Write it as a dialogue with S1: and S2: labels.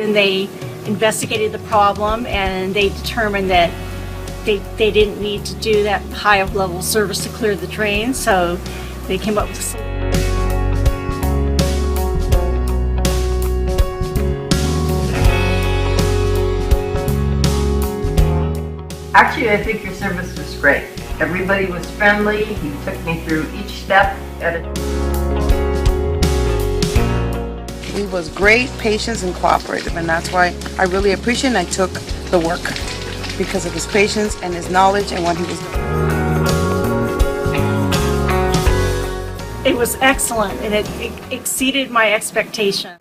S1: And they investigated the problem and they determined that they didn't need to do that high level service to clear the drain, so they came up with a solution.
S2: Actually, I think your service was great. Everybody was friendly. You took me through each step at a
S3: He was great, patient, and cooperative, and that's why I really appreciate and I took the work because of his patience and his knowledge and what he was doing.
S1: It was excellent and it exceeded my expectation.